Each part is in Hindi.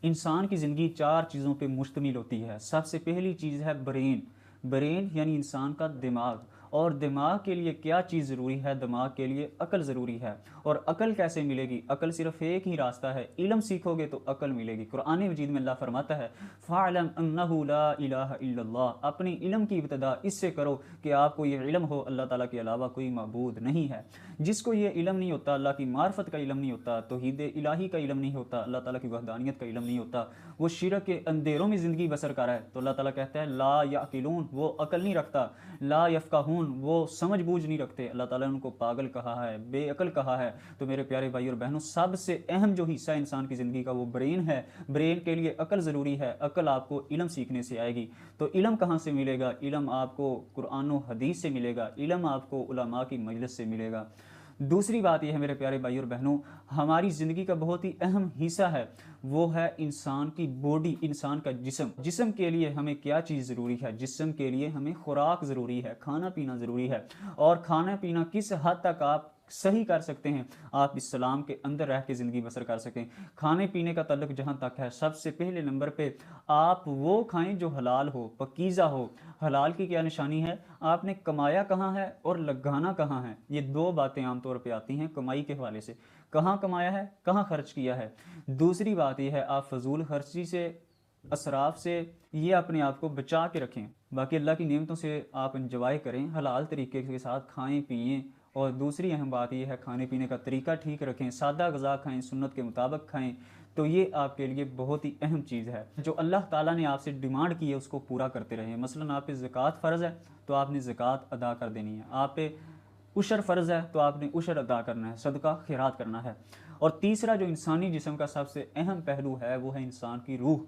इंसान की ज़िंदगी चार चीज़ों पे मुश्तमिल होती है। सबसे पहली चीज़ है ब्रेन। ब्रेन यानी इंसान का दिमाग। और दिमाग के लिए क्या चीज़ ज़रूरी है? दिमाग के लिए अकल ज़रूरी है। और अकल कैसे मिलेगी? अकल सिर्फ एक ही रास्ता है, इल्म सीखोगे तो अकल मिलेगी। कुरान मजीद में अल्लाह फरमाता है, फ़अलम अन्नहु ला इलाहा इल्लल्लाह, अपनी इल्म की इब्तिदा इससे करो कि आपको ये इल्म हो अल्लाह ताला के अलावा कोई मबूद नहीं है। जिसको ये इल्म नहीं होता, अल्लाह की मार्फत का इल्म नहीं होता, तौहीद इलाही का इल्म नहीं होता, अल्लाह ताला की वहदानियत का इल्म नहीं होता, वो शिरक के अंधेरों में ज़िंदगी बसर कर रहा है, तो अल्लाह ताला कहता है ला याकिलून, वो अकल नहीं रखता, ला यफ़क़हून, वो समझ बूझ नहीं रखते। अल्लाह ताला ने उनको पागल कहा है, बेअकल कहा है। तो मेरे प्यारे भाई और बहनों, सबसे अहम जो हिस्सा इंसान की ज़िंदगी का वो ब्रेन है। ब्रेन के लिए अकल ज़रूरी है। अकल आपको इल्म सीखने से आएगी। तो इल्म कहाँ से मिलेगा? इल्म आपको कुरान व हदीस से मिलेगा। इल्म आपको उलमा की मजलिस से मिलेगा। दूसरी बात यह है मेरे प्यारे भाई और बहनों, हमारी ज़िंदगी का बहुत ही अहम हिस्सा है, वो है इंसान की बॉडी, इंसान का जिस्म। जिस्म के लिए हमें क्या चीज़ ज़रूरी है? जिस्म के लिए हमें खुराक ज़रूरी है, खाना पीना ज़रूरी है। और खाना पीना किस हद तक आप सही कर सकते हैं, आप इस्लाम के अंदर रह के ज़िंदगी बसर कर सकें। खाने पीने का तल्लुक जहाँ तक है, सबसे पहले नंबर पे आप वो खाएं जो हलाल हो, पकीज़ा हो। हलाल की क्या निशानी है? आपने कमाया कहाँ है और लगाना कहाँ है। ये दो बातें आमतौर पे आती हैं कमाई के हवाले से। कहाँ कमाया है, कहाँ खर्च किया है। दूसरी बात यह है, आप फजूल खर्ची से, असराफ से ये अपने आप को बचा के रखें। बाकी अल्लाह की नेमतों से आप इंजॉय करें, हलाल तरीके के साथ खाएं पिएँ। और दूसरी अहम बात यह है, खाने पीने का तरीका ठीक रखें, सादा ग़िज़ा खाएं, सुन्नत के मुताबिक खाएं। तो ये आपके लिए बहुत ही अहम चीज़ है। जो अल्लाह ताला ने आपसे डिमांड की है उसको पूरा करते रहें। मसलन आप पे ज़कात फ़र्ज़ है तो आपने ज़कात अदा कर देनी है। आप पे उशर फ़र्ज़ है तो आपने उशर अदा करना है, सदका खैरात करना है। और तीसरा जो इंसानी जिस्म का सबसे अहम पहलू है वो है इंसान की रूह।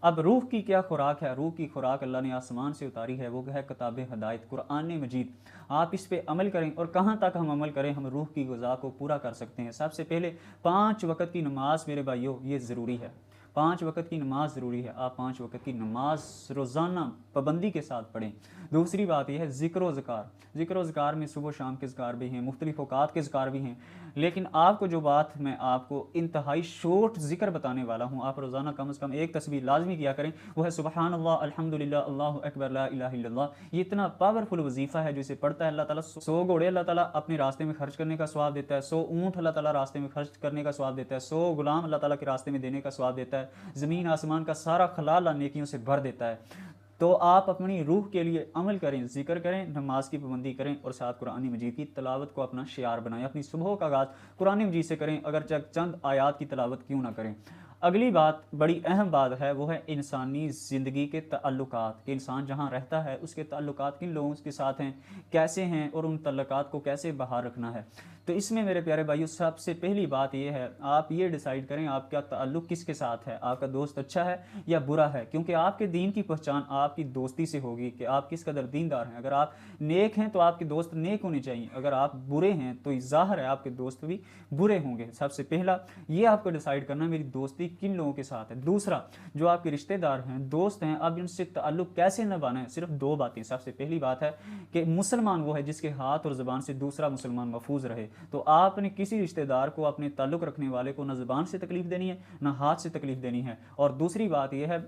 अब रूह की क्या खुराक है? रूह की खुराक अल्लाह ने आसमान से उतारी है, वो है किताब हिदायत, कुरान मजीद। आप इस पे अमल करें। और कहाँ तक हम अमल करें, हम रूह की ग़िज़ा को पूरा कर सकते हैं? सबसे पहले 5 वक़्त की नमाज मेरे भाइयों ये ज़रूरी है। 5 वक़्त की नमाज ज़रूरी है। आप 5 वक़्त की नमाज रोज़ाना पाबंदी के साथ पढ़ें। दूसरी बात यह है ज़िक्र व ज़कार। ज़िक्र व ज़कार में सुबह शाम के ज़कार भी हैं, मुख्तलिफ़ औक़ात के ज़कार भी हैं। लेकिन आपको जो बात मैं आपको इंतहाई शॉर्ट ज़िक्र बताने वाला हूँ, आप रोज़ाना कम से कम एक तस्बीह लाज़मी किया करें, वो है सुबहानल्लाह, अल्हम्दुलिल्लाह, अल्लाहु अकबर, ला इलाहा इल्लल्लाह। ये इतना पावरफुल वजीफ़ा है जो इसे पढ़ता है, अल्लाह ताला 100 घोड़े अल्लाह ताला अपने रास्ते में खर्च करने का सवाब देता है, 100 ऊँट अल्लाह ताला रास्ते में खर्च करने का सवाब देता है, 100 गुलाम अल्लाह ताला के रास्ते में देने का सवाब देता है, ज़मीन आसमान का सारा खलाल नेकियों से भर देता है। तो आप अपनी रूह के लिए अमल करें, ज़िक्र करें, नमाज की पाबंदी करें और साथ कुरान मजीद की तिलावत को अपना शियार बनाएं। अपनी सुबह का आगाज़ कुरान मजीद से करें, अगर चंद आयात की तिलावत क्यों ना करें। अगली बात, बड़ी अहम बात है, वो है इंसानी ज़िंदगी के ताल्लुकात, कि इंसान जहाँ रहता है उसके ताल्लुकात किन लोगों के साथ हैं, कैसे हैं, और उन ताल्लुकात को कैसे बहाल रखना है। तो इसमें मेरे प्यारे भाइयों, सबसे पहली बात यह है, आप ये डिसाइड करें आपका ताल्लुक़ किसके साथ है, आपका दोस्त अच्छा है या बुरा है। क्योंकि आपके दीन की पहचान आपकी दोस्ती से होगी कि आप किस कदर दीनदार हैं। अगर आप नेक हैं तो आपके दोस्त नेक होने चाहिए, अगर आप बुरे हैं तो ज़ाहिर है आपके दोस्त भी बुरे होंगे। सबसे पहला ये आपको डिसाइड करना मेरी दोस्ती किन लोगों के साथ है। दूसरा, जो आपके रिश्तेदार हैं, दोस्त हैं, अब इनसे ताल्लुक़ कैसे निभाना है। सिर्फ दो बातें। सबसे पहली बात है कि मुसलमान वो है जिसके हाथ और ज़बान से दूसरा मुसलमान महफूज रहे। तो आपने किसी रिश्तेदार को, अपने ताल्लुक़ रखने वाले को, ना ज़बान से तकलीफ़ देनी है ना हाथ से तकलीफ़ देनी है। और दूसरी बात यह है,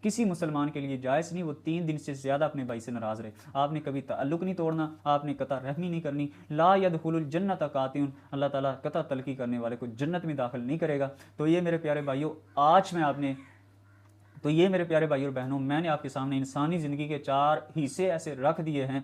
किसी मुसलमान के लिए जायज़ नहीं वो 3 दिन से ज़्यादा अपने भाई से नाराज़ रहे। आपने कभी ताल्लुक़ नहीं तोड़ना, आपने कता रहमी नहीं करनी। ला यदखुलुल जन्नत कातिउन, अल्लाह ताला कता तलकी करने वाले को जन्नत में दाखिल नहीं करेगा। तो ये मेरे प्यारे भाइयों, तो ये मेरे प्यारे भाइयों और बहनों, मैंने आपके सामने इंसानी ज़िंदगी के 4 हिस्से ऐसे रख दिए हैं